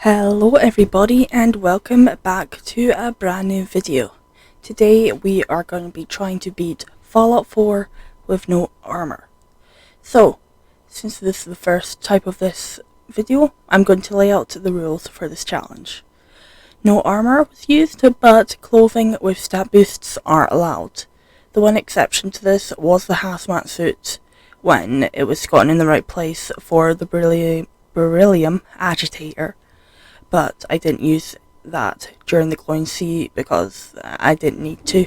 Hello everybody and welcome back to a brand new video. Today we are going to be trying to beat Fallout 4 with no armor. So, since this is the first type of this video, I'm going to lay out the rules for this challenge. No armor was used, but clothing with stat boosts are allowed. The one exception to this was the hazmat suit, when it was gotten in the right place for the beryllium agitator. But I didn't use that during the glowing sea because I didn't need to.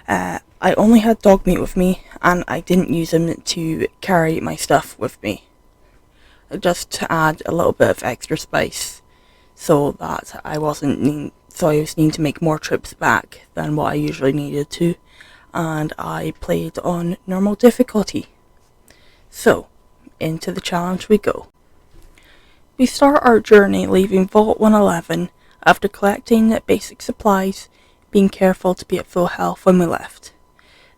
I only had dog meat with me, and I didn't use them to carry my stuff with me. Just to add a little bit of extra spice, so that I was needing to make more trips back than what I usually needed to, and I played on normal difficulty. So, into the challenge we go. We start our journey leaving Vault 111 after collecting basic supplies, being careful to be at full health when we left.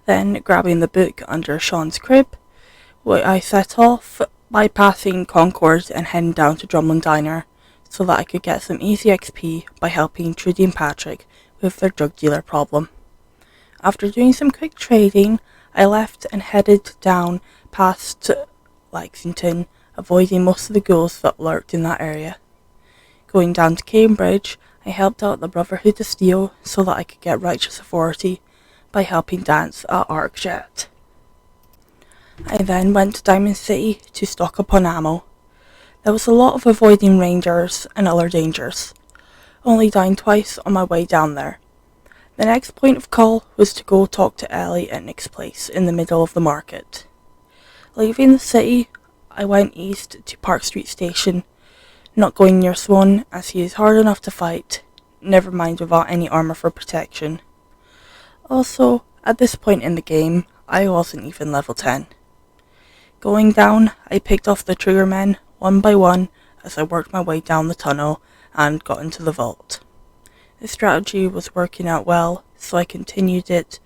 Then grabbing the book under Sean's crib, I set off bypassing Concord and heading down to Drumlin Diner so that I could get some easy XP by helping Trudy and Patrick with their drug dealer problem. After doing some quick trading, I left and headed down past Lexington, avoiding most of the ghouls that lurked in that area. Going down to Cambridge, I helped out the Brotherhood of Steel so that I could get righteous authority by helping Dance at ArcJet. I then went to Diamond City to stock up on ammo. There was a lot of avoiding rangers and other dangers, only dying twice on my way down there. The next point of call was to go talk to Ellie at Nick's place in the middle of the market. Leaving the city, I went east to Park Street Station, not going near Swan as he is hard enough to fight, never mind without any armor for protection. Also, at this point in the game, I wasn't even level 10. Going down, I picked off the triggermen one by one as I worked my way down the tunnel and got into the vault. This strategy was working out well, so I continued it.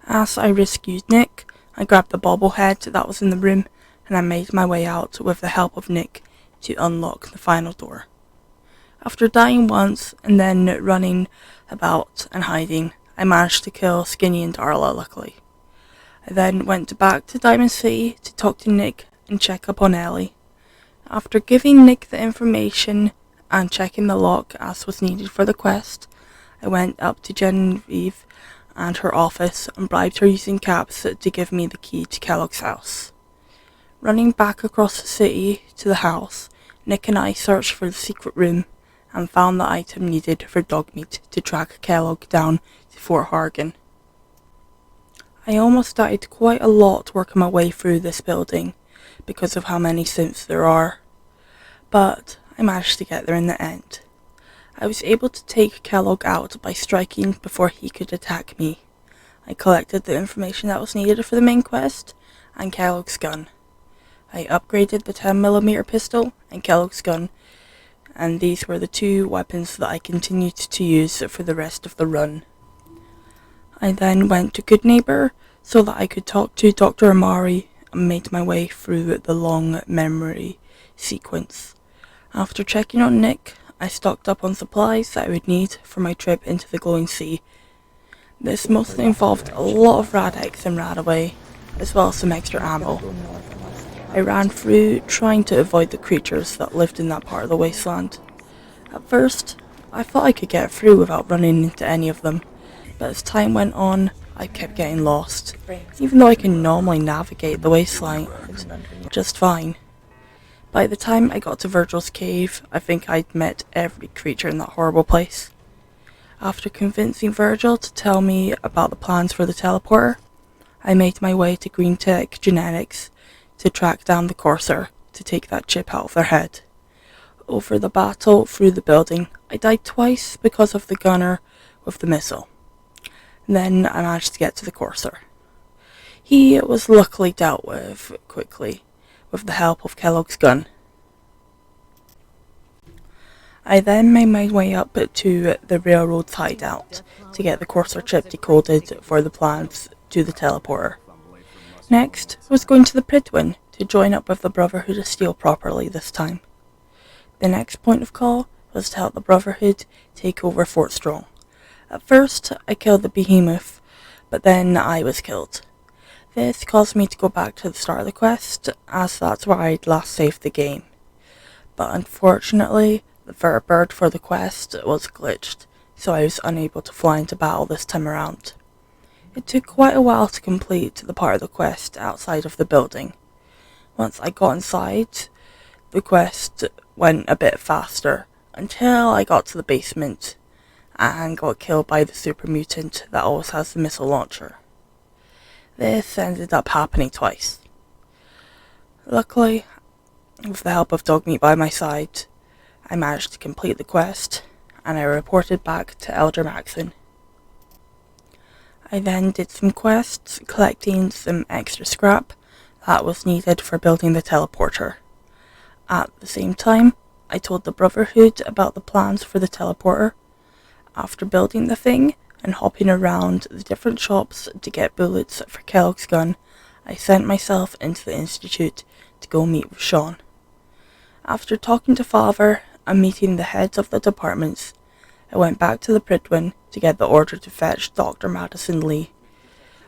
As I rescued Nick, I grabbed the bobblehead that was in the room and I made my way out with the help of Nick to unlock the final door. After dying once and then running about and hiding, I managed to kill Skinny and Darla luckily. I then went back to Diamond City to talk to Nick and check up on Ellie. After giving Nick the information and checking the lock as was needed for the quest, I went up to Genevieve and her office and bribed her using caps to give me the key to Kellogg's house. Running back across the city to the house, Nick and I searched for the secret room and found the item needed for dog meat to track Kellogg down to Fort Hargan. I almost died quite a lot working my way through this building because of how many synths there are, but I managed to get there in the end. I was able to take Kellogg out by striking before he could attack me. I collected the information that was needed for the main quest and Kellogg's gun. I upgraded the 10mm pistol and Kellogg's gun, and these were the two weapons that I continued to use for the rest of the run. I then went to Good Neighbor so that I could talk to Dr. Amari and made my way through the long memory sequence. After checking on Nick, I stocked up on supplies that I would need for my trip into the glowing sea. This mostly involved a lot of Rad-X and Radaway, as well as some extra ammo. I ran through trying to avoid the creatures that lived in that part of the wasteland. At first, I thought I could get through without running into any of them, but as time went on, I kept getting lost, even though I can normally navigate the wasteland just fine. By the time I got to Virgil's cave, I think I'd met every creature in that horrible place. After convincing Virgil to tell me about the plans for the teleporter, I made my way to Green Tech Genetics to track down the Corsair to take that chip out of their head. Over the battle through the building, I died twice because of the gunner with the missile. Then I managed to get to the Corsair. He was luckily dealt with quickly, with the help of Kellogg's gun. I then made my way up to the railroad's hideout to get the Corsair chip decoded for the plans to the teleporter. Next was going to the Pridwin to join up with the Brotherhood of Steel properly this time. The next point of call was to help the Brotherhood take over Fort Strong. At first, I killed the behemoth, but then I was killed. This caused me to go back to the start of the quest, as that's where I'd last saved the game. But unfortunately, the vertibird for the quest was glitched, so I was unable to fly into battle this time around. It took quite a while to complete the part of the quest outside of the building. Once I got inside, the quest went a bit faster, until I got to the basement and got killed by the super mutant that always has the missile launcher. This ended up happening twice. Luckily, with the help of Dogmeat by my side, I managed to complete the quest, and I reported back to Elder Maxon. I then did some quests, collecting some extra scrap that was needed for building the teleporter. At the same time, I told the Brotherhood about the plans for the teleporter. After building the thing and hopping around the different shops to get bullets for Kellogg's gun, I sent myself into the Institute to go meet with Sean. After talking to Father and meeting the heads of the departments, I went back to the Pridwin to get the order to fetch Dr. Madison Lee.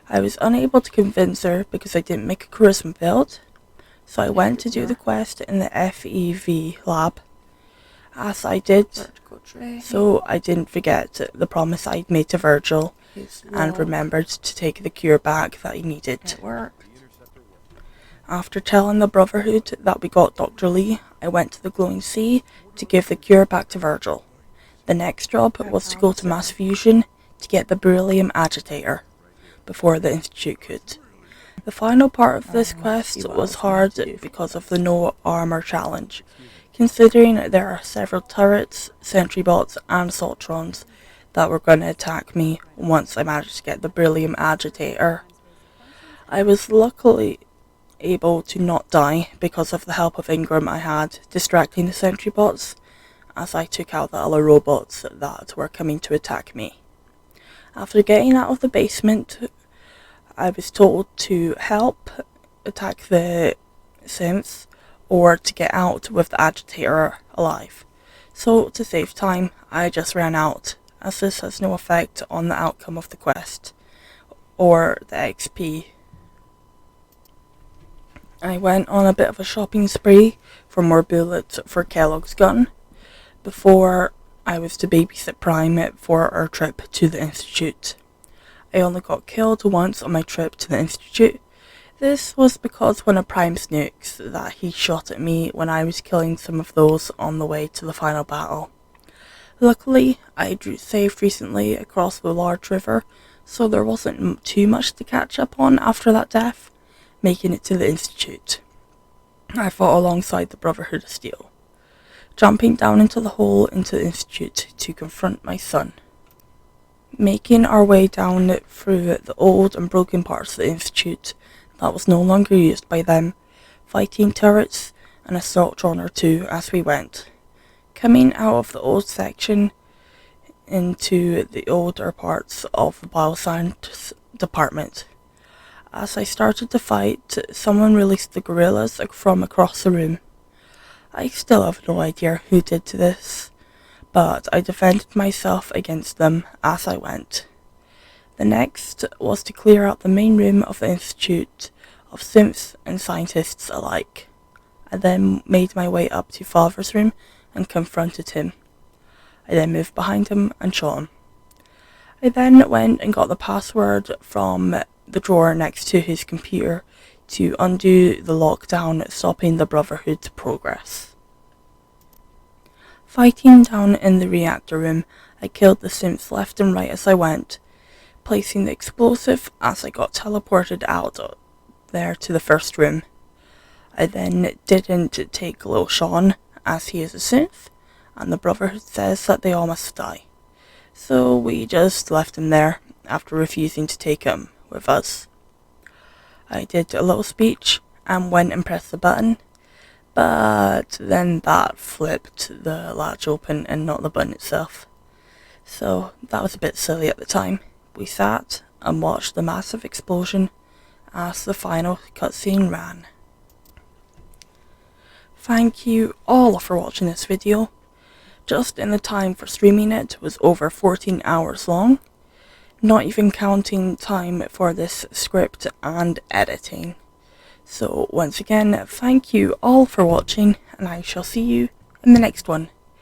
I was unable to convince her because I didn't make a charisma build, so I went to do the quest in the FEV lab. As I did, so I didn't forget the promise I'd made to Virgil, and remembered to take the cure back that he needed. It worked. After telling the Brotherhood that we got Dr. Lee, I went to the Glowing Sea to give the cure back to Virgil. The next job was to go to Mass Fusion to get the beryllium agitator, before the Institute could. The final part of this quest was hard because of the no armour challenge, considering there are several turrets, sentry bots and assaultrons that were going to attack me once I managed to get the beryllium agitator. I was luckily able to not die because of the help of Ingram I had distracting the sentry bots, as I took out the other robots that were coming to attack me. After getting out of the basement, I was told to help attack the synths or to get out with the agitator alive. So to save time, I just ran out, as this has no effect on the outcome of the quest or the XP. I went on a bit of a shopping spree for more bullets for Kellogg's gun before I was to babysit Prime for our trip to the Institute. I only got killed once on my trip to the Institute. This was because one of Prime's nukes that he shot at me when I was killing some of those on the way to the final battle. Luckily, I saved recently across the large river, so there wasn't too much to catch up on after that death, making it to the Institute. I fought alongside the Brotherhood of Steel, jumping down into the hole into the Institute to confront my son. Making our way down through the old and broken parts of the Institute that was no longer used by them, fighting turrets and assaultron or two as we went. Coming out of the old section into the older parts of the bioscience department. As I started to fight, someone released the gorillas from across the room. I still have no idea who did to this, but I defended myself against them as I went. The next was to clear out the main room of the Institute of synths and scientists alike. I then made my way up to Father's room and confronted him. I then moved behind him and shot him. I then went and got the password from the drawer next to his computer to undo the lockdown, stopping the Brotherhood's progress. Fighting down in the reactor room, I killed the synths left and right as I went, placing the explosive as I got teleported out there to the first room. I then didn't take little Sean, as he is a synth, and the Brotherhood says that they all must die. So we just left him there, after refusing to take him with us. I did a little speech, and went and pressed the button, but then that flipped the latch open and not the button itself. So that was a bit silly at the time. We sat and watched the massive explosion as the final cutscene ran. thank you all for watching this video. Just in the time for streaming it was over 14 hours long, not even counting time for this script and editing. So once again, thank you all for watching, and I shall see you in the next one.